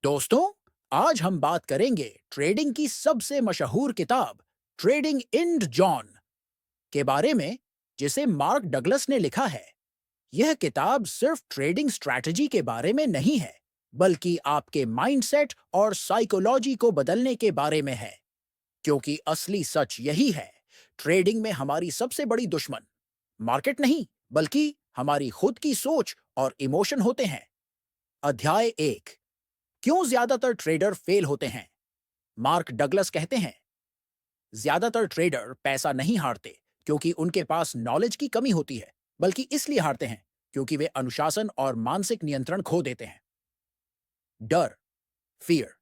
दोस्तों, आज हम बात करेंगे ट्रेडिंग की सबसे मशहूर किताब ट्रेडिंग इन जॉन के बारे में, जिसे मार्क डगलस ने लिखा है। यह किताब सिर्फ ट्रेडिंग स्ट्रैटेजी के बारे में नहीं है, बल्कि आपके माइंडसेट और साइकोलॉजी को बदलने के बारे में है। क्योंकि असली सच यही है, ट्रेडिंग में हमारी सबसे बड़ी दुश्मन मार्केट नहीं, बल्कि हमारी खुद की सोच और इमोशन होते हैं। अध्याय एक, क्यों ज्यादातर ट्रेडर फेल होते हैं। मार्क डगलस कहते हैं, ज्यादातर ट्रेडर पैसा नहीं हारते क्योंकि उनके पास नॉलेज की कमी होती है, बल्कि इसलिए हारते हैं क्योंकि वे अनुशासन और मानसिक नियंत्रण खो देते हैं। डर, फियर।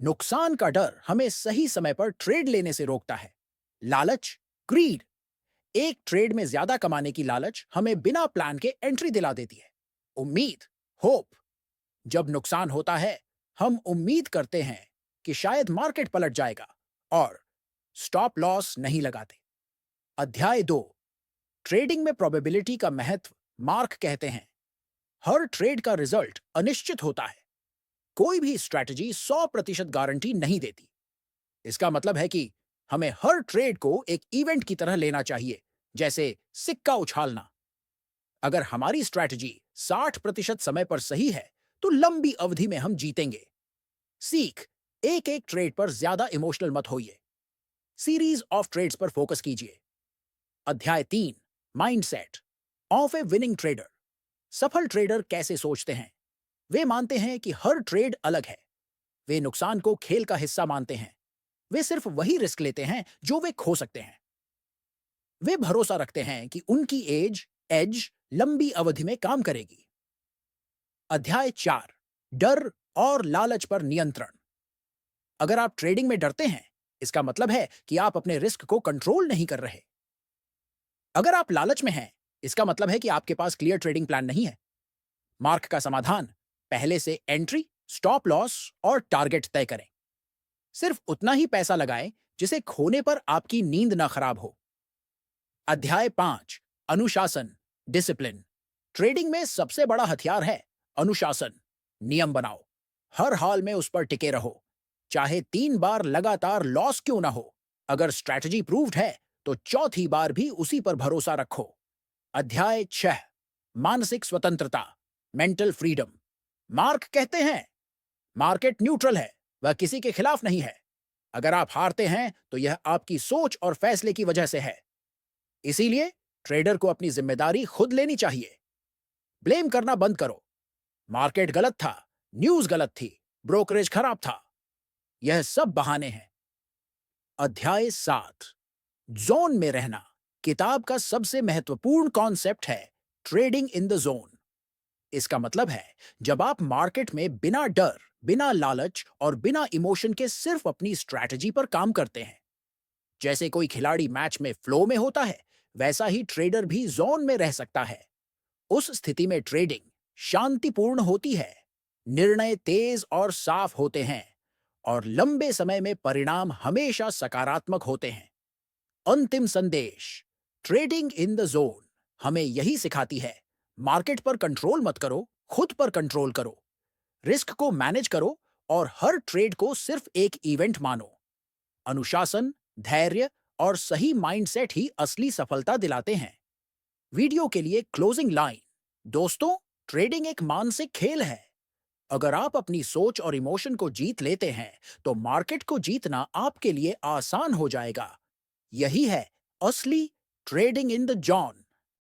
नुकसान का डर हमें सही समय पर ट्रेड लेने से रोकता है। लालच, ग्रीड। एक ट्रेड में ज्यादा कमाने की लालच हमें बिना प्लान के एंट्री दिला देती है। उम्मीद, होप। जब नुकसान होता है, हम उम्मीद करते हैं कि शायद मार्केट पलट जाएगा और स्टॉप लॉस नहीं लगाते। अध्याय दो, ट्रेडिंग में प्रोबेबिलिटी का महत्व। मार्क कहते हैं, हर ट्रेड का रिजल्ट अनिश्चित होता है। कोई भी स्ट्रैटेजी 100% गारंटी नहीं देती। इसका मतलब है कि हमें हर ट्रेड को एक इवेंट की तरह लेना चाहिए, जैसे सिक्का उछालना। अगर हमारी स्ट्रैटेजी 60% समय पर सही है, तो लंबी अवधि में हम जीतेंगे। सीख, एक एक ट्रेड पर ज्यादा इमोशनल मत होइए। सीरीज ऑफ ट्रेड्स पर फोकस कीजिए। अध्याय तीन, mindset of A winning trader. सफल ट्रेडर कैसे सोचते हैं। वे मानते हैं कि हर ट्रेड अलग है। वे नुकसान को खेल का हिस्सा मानते हैं। वे सिर्फ वही रिस्क लेते हैं जो वे खो सकते हैं। वे भरोसा रखते हैं कि उनकी एज लंबी अवधि में काम करेगी। अध्याय चार, डर और लालच पर नियंत्रण। अगर आप ट्रेडिंग में डरते हैं, इसका मतलब है कि आप अपने रिस्क को कंट्रोल नहीं कर रहे। अगर आप लालच में हैं, इसका मतलब है कि आपके पास क्लियर ट्रेडिंग प्लान नहीं है। मार्क का समाधान, पहले से एंट्री, स्टॉप लॉस और टारगेट तय करें। सिर्फ उतना ही पैसा लगाएं जिसे खोने पर आपकी नींद ना खराब हो। अध्याय पांच, अनुशासन, डिसिप्लिन। ट्रेडिंग में सबसे बड़ा हथियार है अनुशासन। नियम बनाओ, हर हाल में उस पर टिके रहो, चाहे 3 बार लगातार लॉस क्यों ना हो। अगर स्ट्रैटेजी प्रूव्ड है, तो चौथी बार भी उसी पर भरोसा रखो। अध्याय 6, मानसिक स्वतंत्रता, मेंटल फ्रीडम। मार्क कहते हैं, मार्केट न्यूट्रल है, वह किसी के खिलाफ नहीं है। अगर आप हारते हैं, तो यह आपकी सोच और फैसले की वजह से है। इसीलिए ट्रेडर को अपनी जिम्मेदारी खुद लेनी चाहिए। ब्लेम करना बंद करो। मार्केट गलत था, न्यूज गलत थी, ब्रोकरेज खराब था, यह सब बहाने हैं। अध्याय 7, जोन में रहना। किताब का सबसे महत्वपूर्ण कॉन्सेप्ट है ट्रेडिंग इन द जोन। इसका मतलब है, जब आप मार्केट में बिना डर, बिना लालच और बिना इमोशन के सिर्फ अपनी स्ट्रैटेजी पर काम करते हैं। जैसे कोई खिलाड़ी मैच में फ्लो में होता है, वैसा ही ट्रेडर भी जोन में रह सकता है। उस स्थिति में ट्रेडिंग शांतिपूर्ण होती है, निर्णय तेज और साफ होते हैं, और लंबे समय में परिणाम हमेशा सकारात्मक होते हैं। अंतिम संदेश, ट्रेडिंग इन द जोन हमें यही सिखाती है, मार्केट पर कंट्रोल मत करो, खुद पर कंट्रोल करो। रिस्क को मैनेज करो और हर ट्रेड को सिर्फ एक इवेंट मानो। अनुशासन, धैर्य और सही माइंडसेट ही असली सफलता दिलाते हैं। वीडियो के लिए क्लोजिंग लाइन, दोस्तों, ट्रेडिंग एक मानसिक खेल है। अगर आप अपनी सोच और इमोशन को जीत लेते हैं, तो मार्केट को जीतना आपके लिए आसान हो जाएगा। यही है असली ट्रेडिंग इन द जॉन।